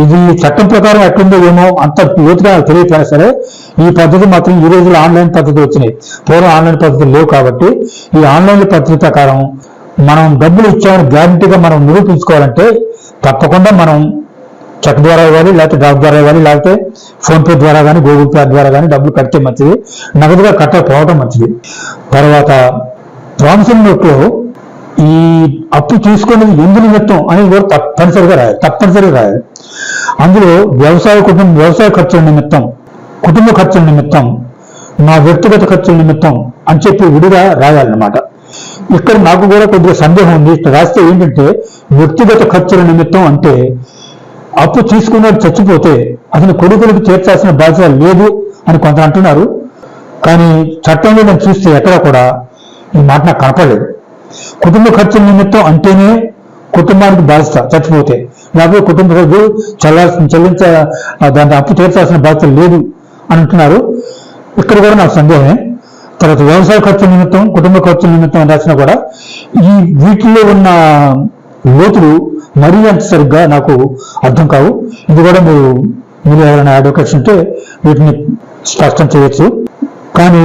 ఇది చట్టం ప్రకారం ఎట్లుందో ఏమో అంత లోతుగా తెలియట్లేదు. సరే, ఈ పద్ధతి మాత్రం ఈ రోజుల్లో ఆన్లైన్ పద్ధతి వచ్చినాయి. పూర్వం ఆన్లైన్ పద్ధతులు లేవు కాబట్టి ఈ ఆన్లైన్ పద్ధతి ప్రకారం మనం డబ్బులు ఇచ్చామని గ్యారంటీగా మనం నిరూపించుకోవాలంటే తప్పకుండా మనం చెక్ ద్వారా ఇవ్వాలి, లేకపోతే డ్రాప్ ద్వారా ఇవ్వాలి, లేకపోతే ఫోన్పే ద్వారా కానీ గూగుల్ పే ద్వారా కానీ డబ్బులు కడితే మంచిది, నగదుగా కట్టకపోవడం మంచిది. తర్వాత ప్రామిసరీ నోట్లో ఈ అప్పు తీసుకునేది ఎందు నిమిత్తం అనేది కూడా తప్పనిసరిగా రాయాలి. అందులో వ్యవసాయ ఖర్చుల నిమిత్తం, కుటుంబ ఖర్చుల నిమిత్తం, నా వ్యక్తిగత ఖర్చుల నిమిత్తం అని చెప్పి విడిగా రాయాలన్నమాట. ఇక్కడ నాకు కూడా కొద్దిగా సందేహం ఉంది. రాస్తే ఏంటంటే వ్యక్తిగత ఖర్చుల నిమిత్తం అంటే అప్పు తీసుకున్నాడు చచ్చిపోతే అతని కొడుకులకు తీర్చాల్సిన బాధ్యత లేదు అని కొంత అంటున్నారు. కానీ చట్టంలో నేను చూస్తే ఎక్కడ కూడా ఈ మాట నాకు కనపడలేదు. కుటుంబ ఖర్చుల నిమిత్తం అంటేనే కుటుంబానికి బాధ్యత చచ్చిపోతే, లేకపోతే కుటుంబ సభ్యులు దాని అప్పు తీర్చాల్సిన బాధ్యత లేదు అని అంటున్నారు. ఇక్కడ కూడా నాకు సందేహమే. తర్వాత వ్యవసాయ ఖర్చుల నిమిత్తం, కుటుంబ ఖర్చుల నిమిత్తం అని రాసినా కూడా ఈ వీటిల్లో ఉన్న లోతులు మరీ అంత సరిగ్గా నాకు అర్థం కావు. ఇది కూడా మీరు ఎవరైనా అడ్వకేట్స్ ఉంటే వీటిని స్పష్టం చేయొచ్చు. కానీ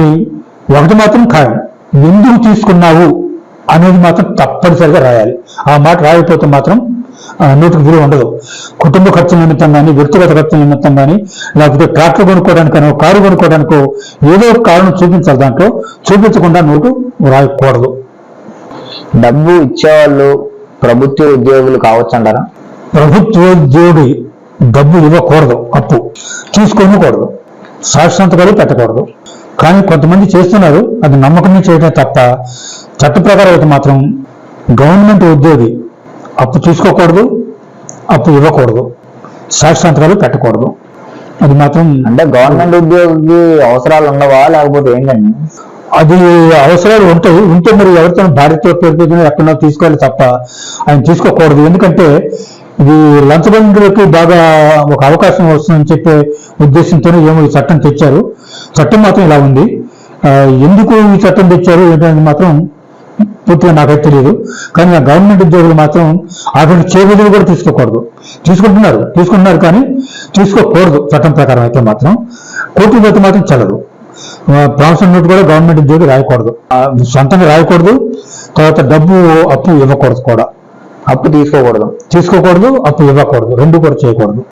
ఒకటి మాత్రం ఖాయం, ఎందుకు తీసుకున్నావు అనేది మాత్రం తప్పనిసరిగా రాయాలి. ఆ మాట రాయకపోతే మాత్రం నోటికి విలువ ఉండదు. కుటుంబ ఖర్చుల నిమిత్తం కానీ, వ్యక్తిగత ఖర్చుల నిమిత్తం కానీ, లేకపోతే ట్రాక్టర్ కొనుక్కోవడానికనో కారు కొనుక్కోవడానికో ఏదో ఒక కారణం చూపించాలి. దాంట్లో చూపించకుండా నోటు రాయకూడదు. డబ్బు ఇచ్చేవాళ్ళు ప్రభుత్వ ఉద్యోగులు కావచ్చు అంటారా? ప్రభుత్వోద్యోగి డబ్బు ఇవ్వకూడదు, అప్పు తీసుకోకూడదు, సాక్షాంతకాలు పెట్టకూడదు. కానీ కొంతమంది చేస్తున్నారు, అది నమ్మకమే చేయడం తప్ప చట్ట ప్రకారం అయితే మాత్రం గవర్నమెంట్ ఉద్యోగి అప్పు తీసుకోకూడదు, అప్పు ఇవ్వకూడదు, సాక్షాంతకాలు పెట్టకూడదు. అది మాత్రం అంటే గవర్నమెంట్ ఉద్యోగి అవసరాలు ఉండవా లేకపోతే ఏంటండి? అది అవసరాలు ఉంటాయి. ఉంటే మరి ఎవరితో భార్యతో పేరు ఎక్కడో తీసుకోవాలి తప్ప ఆయన తీసుకోకూడదు. ఎందుకంటే ఇది లంచగొండులకి బాగా ఒక అవకాశం వస్తుందని చెప్పే ఉద్దేశంతోనే ఏమో ఈ చట్టం తెచ్చారు. చట్టం మాత్రం ఇలా ఉంది. ఎందుకు ఈ చట్టం తెచ్చారు ఏంటనేది మాత్రం పూర్తిగా నాకైతే తెలియదు. కానీ ఆ గవర్నమెంట్ ఉద్యోగులు మాత్రం అటువంటి చేతులు కూడా తీసుకుంటున్నారు కానీ తీసుకోకూడదు చట్టం ప్రకారం అయితే మాత్రం. కోర్టు అయితే మాత్రం చల్లదు. ప్రామిసరీ నోట్ కూడా గవర్నమెంట్ ఉద్యోగి రాయకూడదు, సొంతంగా రాయకూడదు. తర్వాత అప్పు ఇవ్వకూడదు కూడా. అప్పు తీసుకోకూడదు, అప్పు ఇవ్వకూడదు, రెండు కూడా చేయకూడదు.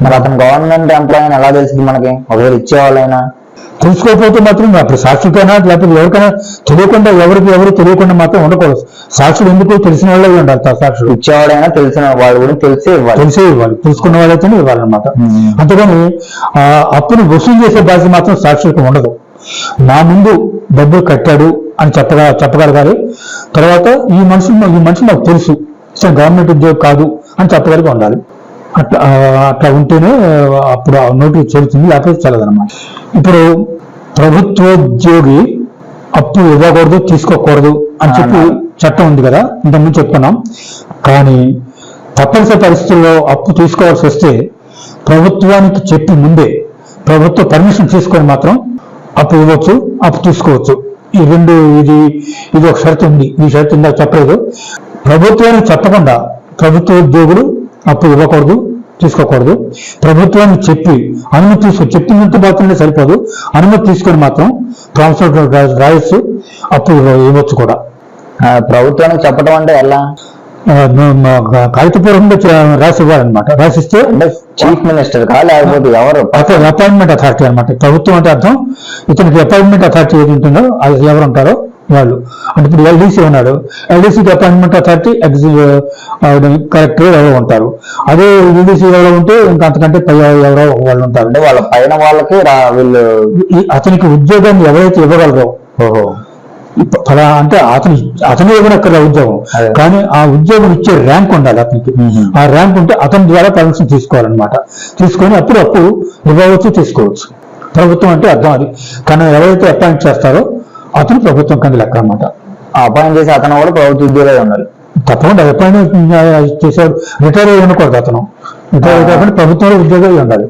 మరి అతను గవర్నమెంట్ ఎంప్లాయీ ఎలా తెలిసింది మనకి? ఒకవేళ ఇచ్చేవాళ్ళైనా తెలుసుకోకపోతే మాత్రం అప్పుడు సాక్షులకైనా లేకపోతే ఎవరికైనా తెలియకుండా, ఎవరు తెలియకుండా మాత్రం ఉండకూడదు. సాక్షులు ఎందుకు తెలిసిన వాళ్ళే ఉండాలి. సాక్షులు ఇచ్చేవాడైనా తెలిసిన వాళ్ళు కూడా తెలిసే ఇవ్వాలి, తెలుసుకున్న వాళ్ళైతేనే ఇవ్వాలన్నమాట. అంతేగాని అప్పును వసూలు చేసే బాధ్యత మాత్రం సాక్షులకు ఉండదు. నా ముందు డబ్బులు కట్టాడు అని చెప్పగలగాలి. తర్వాత ఈ మనిషి నాకు తెలుసు, గవర్నమెంట్ ఉద్యోగం కాదు అని చెప్పగలిగి ఉండాలి. అట్లా ఉంటేనే అప్పుడు నోటీస్ చెల్లుతుంది, లేకపోతే చెల్లదన్నమాట. ఇప్పుడు ప్రభుత్వోద్యోగి అప్పు ఇవ్వకూడదు, తీసుకోకూడదు అని చెప్పి చట్టం ఉంది కదా, ఇంతకుముందు చెప్పుకున్నాం. కానీ తప్పనిసరి పరిస్థితుల్లో అప్పు తీసుకోవాల్సి వస్తే ప్రభుత్వానికి చెప్పి ముందే ప్రభుత్వ పర్మిషన్ తీసుకొని మాత్రం అప్పు ఇవ్వచ్చు, అప్పు తీసుకోవచ్చు. ఈ రెండు ఇది ఒక షరతు ఉంది. ఈ షరతు ఉందా చెప్పలేదు. ప్రభుత్వానికి చెప్పకుండా ప్రభుత్వ ఉద్యోగులు అప్పు ఇవ్వకూడదు, తీసుకోకూడదు. ప్రభుత్వానికి చెప్పి అనుమతి చెప్పినంత మాత్రమే సరిపోదు, అనుమతి తీసుకొని మాత్రం ప్రామిసరీ రాయొచ్చు, అప్పు ఇవ్వచ్చు కూడా. ప్రభుత్వానికి చెప్పడం అంటే ఎలా? కాగితపూర్వకంగా రాసి ఇవ్వాలన్నమాట. రాసిస్తే చీఫ్ మినిస్టర్ లేకపోతే ఎవరు? అపాయింట్మెంట్ అథారిటీ అనమాట. ప్రభుత్వం అంటే అర్థం ఇతనికి అపాయింట్మెంట్ అథారిటీ ఏది ఉంటుందో అది ఎవరు ఉంటారో వాళ్ళు. అంటే ఇప్పుడు ఎల్డీసీ ఉన్నాడు, ఎల్డీసీకి అపాయింట్మెంట్ అథారిటీ కలెక్టర్ ఎవరో ఉంటారు. అదే యూడీసీ ఎవరో ఉంటే ఇంకా అంతకంటే ఎవరో వాళ్ళు ఉంటారు. అంటే వాళ్ళ పైన వాళ్ళకి వీళ్ళు అతనికి ఉద్యోగాన్ని ఎవరైతే ఇవ్వగలరో, అంటే అతను ఇవ్వనక్కర్లే ఉద్యోగం, కానీ ఆ ఉద్యోగం ఇచ్చే ర్యాంక్ ఉండాలి అతనికి. ఆ ర్యాంక్ ఉంటే అతని ద్వారా పర్మిషన్ తీసుకోవాలన్నమాట. తీసుకొని అప్పుడు ఇవ్వవచ్చు, తీసుకోవచ్చు. ప్రభుత్వం అంటే అర్థం అది. కానీ ఎవరైతే అపాయింట్ చేస్తారో అతను ప్రభుత్వం కింద లెక్క అన్నమాట. అపాయింట్ చేసి అతను కూడా ప్రభుత్వ ఉద్యోగాలు ఉండాలి. తప్పకుండా అపాయింట్ చేసేవాడు రిటైర్ అయ్యి ఉండకూడదు. అతను రిటైర్ కాకుండా ప్రభుత్వంలో ఉద్యోగాలు ఉండాలి.